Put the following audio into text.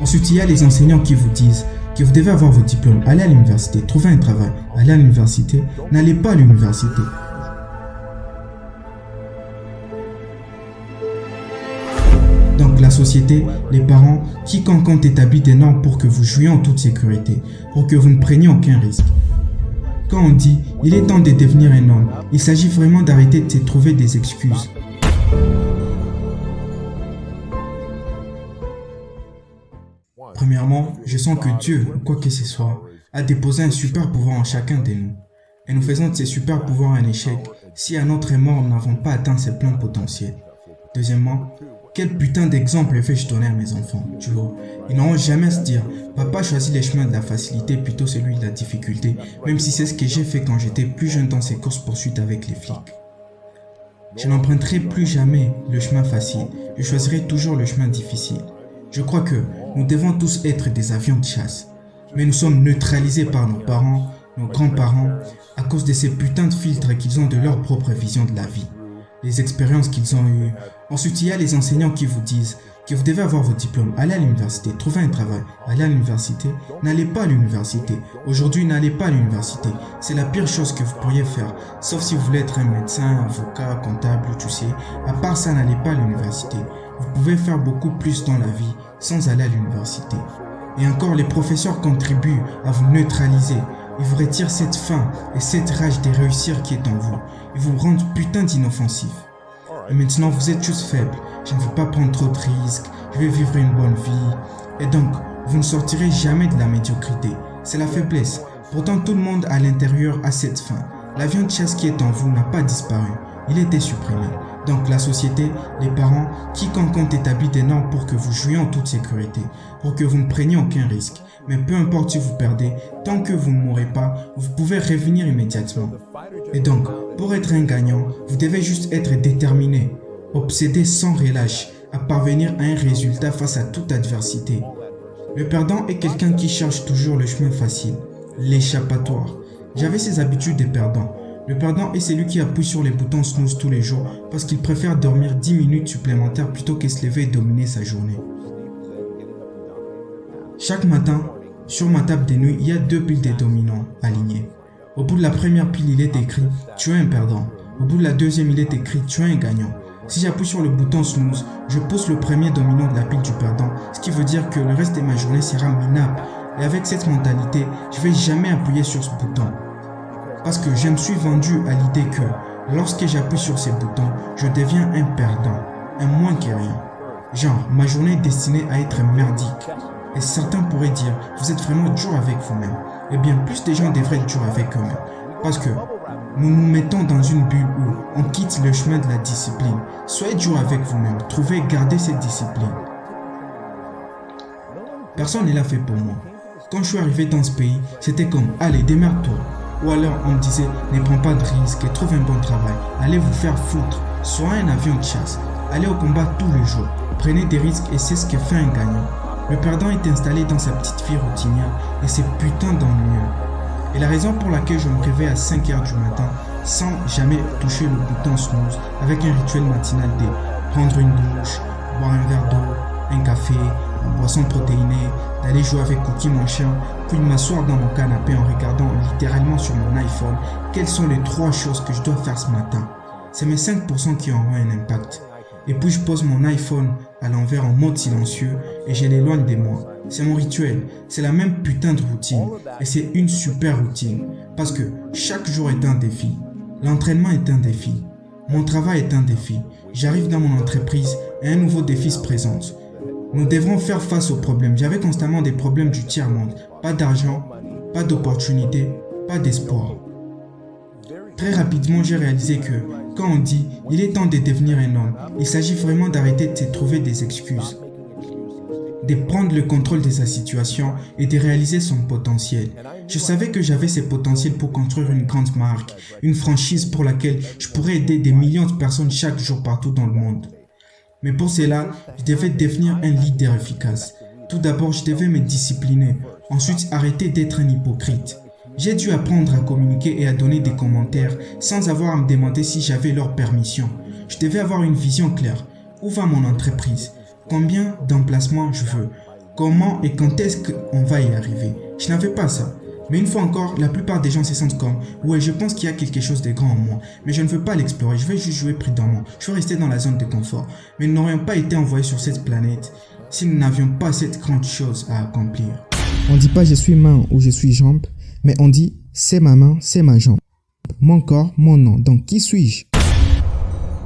Ensuite, il y a les enseignants qui vous disent que vous devez avoir vos diplômes, aller à l'université, trouver un travail, aller à l'université, n'allez pas à l'université. Donc la société, les parents, quiconque ont établi des normes pour que vous jouiez en toute sécurité, pour que vous ne preniez aucun risque. Quand on dit « il est temps de devenir un homme », il s'agit vraiment d'arrêter de se trouver des excuses. Premièrement, je sens que Dieu, ou quoi que ce soit, a déposé un super pouvoir en chacun de nous. Et nous faisons de ces super pouvoirs un échec si à notre mort nous n'avons pas atteint ses pleins potentiels. Deuxièmement, quel putain d'exemple vais-je donner à mes enfants, tu vois? Ils n'auront jamais à se dire « Papa choisit les chemins de la facilité plutôt celui de la difficulté », même si c'est ce que j'ai fait quand j'étais plus jeune dans ces courses-poursuites avec les flics. Je n'emprunterai plus jamais le chemin facile, je choisirai toujours le chemin difficile. Je crois que nous devons tous être des avions de chasse, mais nous sommes neutralisés par nos parents, nos grands-parents, à cause de ces putains de filtres qu'ils ont de leur propre vision de la vie, les expériences qu'ils ont eues. Ensuite, il y a les enseignants qui vous disent que vous devez avoir vos diplômes, aller à l'université, trouver un travail, aller à l'université, n'allez pas à l'université. Aujourd'hui, n'allez pas à l'université. C'est la pire chose que vous pourriez faire, sauf si vous voulez être un médecin, avocat, comptable, tu sais. À part ça, n'allez pas à l'université. Vous pouvez faire beaucoup plus dans la vie sans aller à l'université. Et encore, les professeurs contribuent à vous neutraliser. Ils vous retirent cette faim et cette rage de réussir qui est en vous. Ils vous rendent putain d'inoffensifs. Et maintenant, vous êtes juste faible. Je ne veux pas prendre trop de risques. Je vais vivre une bonne vie. Et donc, vous ne sortirez jamais de la médiocrité. C'est la faiblesse. Pourtant, tout le monde à l'intérieur a cette faim. L'avion de chasse qui est en vous n'a pas disparu. Il a été supprimé. Donc la société, les parents, quiconque ont établi des normes pour que vous jouiez en toute sécurité, pour que vous ne preniez aucun risque. Mais peu importe si vous perdez, tant que vous ne mourrez pas, vous pouvez revenir immédiatement. Et donc, pour être un gagnant, vous devez juste être déterminé, obsédé sans relâche, à parvenir à un résultat face à toute adversité. Le perdant est quelqu'un qui cherche toujours le chemin facile, l'échappatoire. J'avais ces habitudes de perdant. Le perdant est celui qui appuie sur les boutons snooze tous les jours parce qu'il préfère dormir 10 minutes supplémentaires plutôt que se lever et dominer sa journée. Chaque matin, sur ma table de nuit, il y a 2 piles de dominants alignées. Au bout de la première pile, il est écrit « Tu es un perdant ». Au bout de la deuxième, il est écrit « Tu es un gagnant ». Si j'appuie sur le bouton snooze, je pousse le premier dominant de la pile du perdant, ce qui veut dire que le reste de ma journée sera minable. Et avec cette mentalité, je ne vais jamais appuyer sur ce bouton. Parce que je me suis vendu à l'idée que lorsque j'appuie sur ces boutons, je deviens un perdant, un moins que rien. Genre, ma journée est destinée à être merdique. Et certains pourraient dire, vous êtes vraiment dur avec vous-même. Eh bien, plus de gens devraient être durs avec eux-mêmes. Parce que nous nous mettons dans une bulle où on quitte le chemin de la discipline. Soyez dur avec vous-même, trouvez et gardez cette discipline. Personne n'est là fait pour moi. Quand je suis arrivé dans ce pays, c'était comme, allez, démerde-toi. Ou alors on me disait, ne prends pas de risques et trouve un bon travail. Allez vous faire foutre, sois un avion de chasse. Allez au combat tous les jours. Prenez des risques et c'est ce que fait un gagnant. Le perdant est installé dans sa petite vie routinière et c'est putain d'ennuyeux. Et la raison pour laquelle je me réveille à 5 h du matin sans jamais toucher le bouton snooze avec un rituel matinal de prendre une douche, boire un verre d'eau, un café, une boisson protéinée, d'aller jouer avec Cookie mon chien, puis de m'asseoir dans mon canapé en regardant littéralement sur mon iPhone quelles sont les 3 choses que je dois faire ce matin. C'est mes 5% qui auront un impact. Et puis je pose mon iPhone à l'envers en mode silencieux et je l'éloigne de moi. C'est mon rituel, c'est la même putain de routine et c'est une super routine parce que chaque jour est un défi. L'entraînement est un défi, mon travail est un défi. J'arrive dans mon entreprise et un nouveau défi se présente. Nous devrons faire face aux problèmes. J'avais constamment des problèmes du tiers-monde. Pas d'argent, pas d'opportunité, pas d'espoir. Très rapidement, j'ai réalisé que quand on dit « il est temps de devenir un homme », il s'agit vraiment d'arrêter de se trouver des excuses, de prendre le contrôle de sa situation et de réaliser son potentiel. Je savais que j'avais ce potentiel pour construire une grande marque, une franchise pour laquelle je pourrais aider des millions de personnes chaque jour partout dans le monde. Mais pour cela, je devais devenir un leader efficace. Tout d'abord, je devais me discipliner. Ensuite, arrêter d'être un hypocrite. J'ai dû apprendre à communiquer et à donner des commentaires sans avoir à me demander si j'avais leur permission. Je devais avoir une vision claire. Où va mon entreprise? Combien d'emplacements je veux? comment et quand est-ce qu'on va y arriver. Je n'avais pas ça. Mais une fois encore, la plupart des gens se sentent comme « Ouais, je pense qu'il y a quelque chose de grand en moi, mais je ne veux pas l'explorer, je vais juste jouer prudemment, je veux rester dans la zone de confort. » Mais nous n'aurions pas été envoyés sur cette planète si nous n'avions pas cette grande chose à accomplir. On dit pas je suis main ou je suis jambe, mais on dit c'est ma main, c'est ma jambe. Mon corps, mon nom. Donc qui suis-je?